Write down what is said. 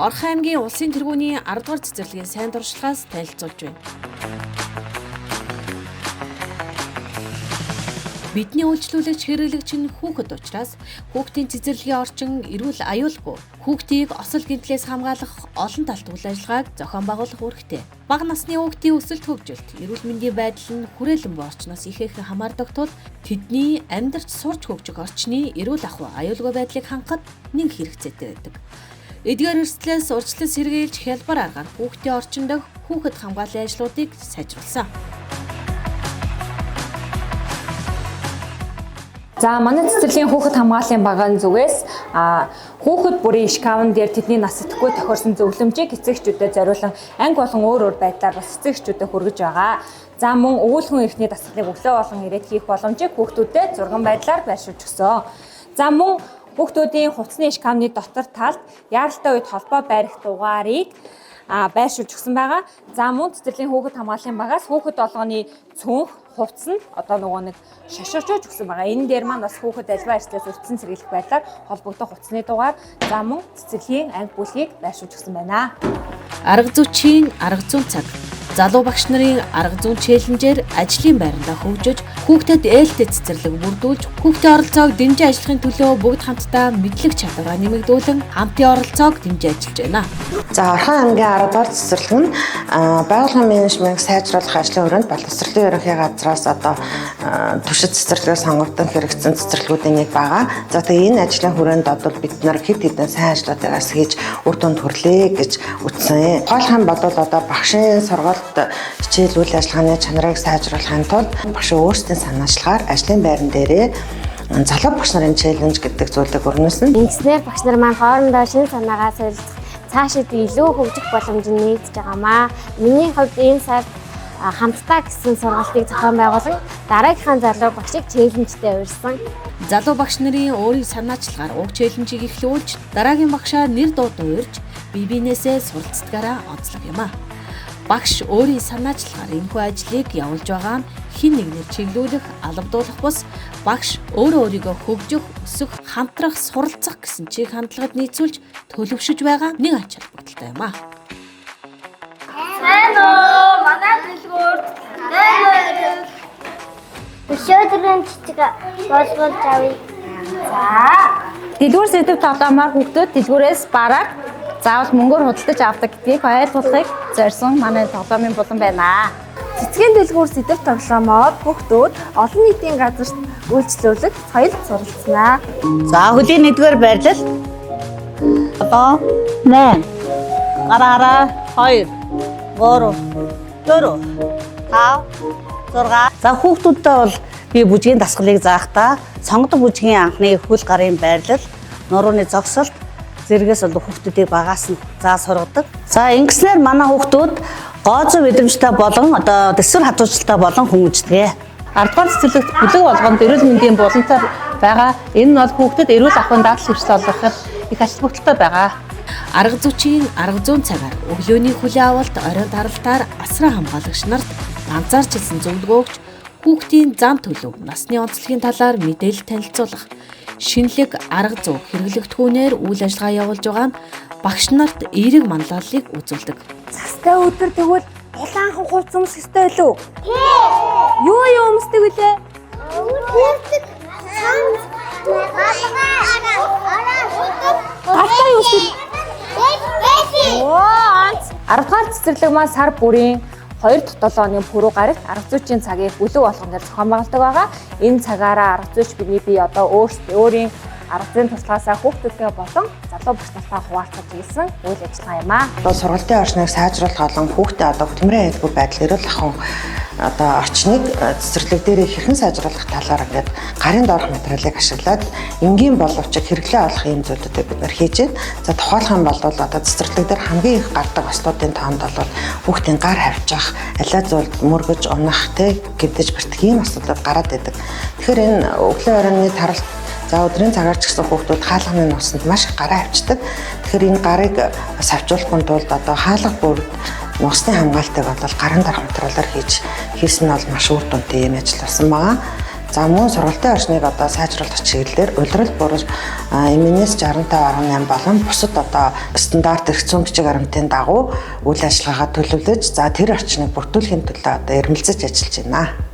Орхон аймгийн улсын тэргүүний 10 дугаар цэцэрлэгийн сайн дуршлагаас танилцуулж байна. Бидний үйлчлүүлэгч хэрэглэгч нь хүүхэд учраас хүүхдийн цэцэрлэгийн орчин эрүүл аюулгүй хүүхдийг осол гэмтлээс хамгаалах олон талт үйл ажиллагааг зохион байгуулах үүрэгтэй. Бага насны хүүхдийн өсөлт хөгжилт, эрүүл мэндийн байдал нь хүрээлэн буй орчноос ихээхэн хамаардаг тул тэдний амьдарч сурч хөгжих орчны эрүүл ахуй аюулгүй байдлыг хангахад нэг хэрэгцээтэй байдаг. Эдгээр эрсдлээс урьдчилан сэргийлж хялбар аргаар хүүхдийн орчин дахь хүүхэд хамгааллын ажлуудыг сайжруулсан. За манай цэцэрлэгийн хүүхэд хамгааллын багийн зүгээс хүүхэд бүрийн шкафн дээр тэдний нас идэхгүй тохиорсон зөвлөмжийг эцэгчүүдэд зориулан анги болон өөр байдлаар бас эцэгчүүдэд хүргэж байгаа. За мөн өвөлхөн эрхний дасгалыг өглөө болон ирээд хийх боломжийг хүүхдүүдэд зурган байдлаар байршуулж өгсөн. За мөн хүүхдүүдийн хувцсны шкафны дотор талд яаралтай үед холбоо байрах дугаарыг байршуулж өгсөн байгаа. За мөн цэцэрлэгийн хүүхэд хамгааллын багаас хүүхэд болгоны цүнх хувцс нь одоо нэг шаширчууж өгсөн байгаа. Энэ дээр маань бас хүүхэд альва ажлаас өртсөн сэргийлэх байдлаар холбогдох хувцсны дугаар за мөн цэцэрлэгийн анги бүлгийг байршуулж өгсөн байна. Арга зүйчийн арга зүйн цаг. Залуу багш нарын арга зүйн челленжээр ажлын байрандаа хөгжиж, хүүхдэд ээлтэй цэцэрлэг бүрдүүлж, хүүхдийн оролцоог дэмжиж ажиллахын төлөө бүгд хамтдаа мэдлэг чадвараа нэмэгдүүлэн хамтын оролцоог дэмжиж ажиллаж байна. За Орхон аймгийн 10 дугаар цэцэрлэг нь байгууллагын менежментийг сайжруулах ажлын хүрээнд боловсролын ерөнхий газраас одоо туршид цэцэрлэгээс сонгогдсон хэрэгцсэн цэцэрлэгүүдийн нэг байгаа. За тэгээ энэ ажлын хүрээнд одоо бид нар хэд хэдэн сайн ажлуудыг бас хийж үр дүнд хүрлээ гэж үздсэн. Тухайлх нь бодвол одоо багшийн сургалт хичээл үйл ажиллагааны чанарыг сайжруулахын тулд багш өөрсдийн санаачлагаар ажлын байран дээрээ залуу багш нарын челленж гэдэг зүйлийг өрнөсөн. Ингэснээр багш нар маань хоорондоо шин санаагаа солилцох цаашид илүү хөгжих боломж нь нэгдэж байгаамаа. Миний хувьд энэ сард хамтдаа гэсэн сургалтыг зохион байгуулан дараагийнхаа залуу багшийг челленжтэй урьсан. Залуу багш нарын өөрийн санаачлагаар уг челленжийг эхлүүлж, дараагийн багшаа нэр дуудан урьж, бие биенээсээ суралцдагаараа онцлог юм а. Багш өөрийн санаачлагаар энэхүү ажлыг явуулж байгаа нь хэн нэгнээр чиглүүлэх, албадуулах бус багш өөрийгөө хөгжих, өсөх, хамтрах, суралцах гэсэн чиг хандлагад нийцүүлж төлөвшөж байгаа нэг ач холбогдолтой юм а. Сайн уу? Манай дэлгүүрт тань. Өшөөдрийн цэцэг боловсруулж авъя. За. Дэлгүүр сэдв тоглоомоор хүүхдүүд дэлгүүрээс бараг заавал мөнгөөр худалдаж авдаг гэдгийг ойлгуулахыг зорьсон манай тоглоомын булан байна. Цэцгийн дэлгүүр сэдв тоглоомоор хүүхдүүд олон нийтийн газарт үйлчлүүлэх соёлд суралцсанаа. За хөлийн 1-р байрлал. Одоо 8. Гараараа 2 3 4 5 6. За хүүхдүүдтэй бол би бүжгийн дасгалыг заахдаа сонгодог бүжгийн анхны хөл гарын байрлал, нурууны зогсолт зэрэгээс бол хүүхдүүдийг багаас нь заа сургадаг. За ингэснээр манай хүүхдүүд гооцоо мэдрэмжтэй болон одоо дэвсгэр хадгалжтай болон хүмүүждэг. 10 дугаар цэцэрлэгт бүлэг болгонд эрүүл мэндийн булантай байгаа. Энэ нь бол хүүхдэд эрүүл ахуйн дадал хэмжээ олгоход их ач холбогдолтой байгаа. Арга зүйчийн арга зүйн цагаар өглөөний хүлээ авалт оройн таралтаар асраа хамгаалагч нарт ганцаарч хэлсэн зөвлөгөө өгч хүүхдийн зам төлөв, насны онцлогийн талаар мэдээлэл танилцуулах, шинэлэг арга зүй хэрэглэгдэхүүнээр үйл ажиллагаа явуулж байгаа нь багш нарт эерэг манлайллыг үзүүлдэг. Цастай өдөр тэгвэл улаанхан хувцс өмсөх ёстой лөө? Тий. Юу өмсдөг вүлээ? Хүүхдэг санс. Тастай юу өмсдөг? Оо, 10 дугаар цэцэрлэг маань сар бүрийн 2-7 оны пүрэв гарагт арга зүйчийн цагийг бүлэг болгон дээр зохион байгуулдаг байгаа. Энэ цагаараа арга зүйч би одоо өөрийн арга зүйн туслахаасаа хүүхдүүдтэй болон залуу багш нартай хуваалцаж ирсэн үйл ажиллагаа юм аа. Одоо сургалтын орчныг сайжруулах болон хүүхдээ одоо хөтөлмөрийн аюулгүй байдал эрүүл ахуйн одоо орчныг цэцэрлэг дээр хэрхэн сайжруулах талаар ингээд гарын доорх материалыг ашиглаад энгийн боловчийг хэрэглээ олох юм зүйлүүдийг бид нар хийж байна. За тухайлх юм бол одоо цэцэрлэг дээр хамгийн их гардаг ослуудын тоонд бол хүүхдийн гар хавьчих, алиа зүйлд мөргөж унах, гэмтэж бэртэх ийм асуудлууд гараад байдаг. Тэгэхээр энэ өглөө оройны таралт за өдрийн цагаар ч гэсэн хүүхдүүд хаалганы нусанд маш их гараа авчдаг. Тэгэхээр энэ гарыг савчуулахын тулд одоо хаалга бүрд нусны хамгаалтыг бол гарын дарах материалаар хийсэн нь бол маш үр дүнтэй юм ажил болсон байгаа. За мөн сургалтын орчныг одоо сайжруулах чиглэлээр улирал бүр МНС 65.8 болон бусад одоо стандарт эрх зүйн бичиг баримтын дагуу үйл ажиллагаагаа төлөвлөж, за тэр орчныг бүрдүүлэхийн төлөө одоо эрмэлзэж ажиллаж байна.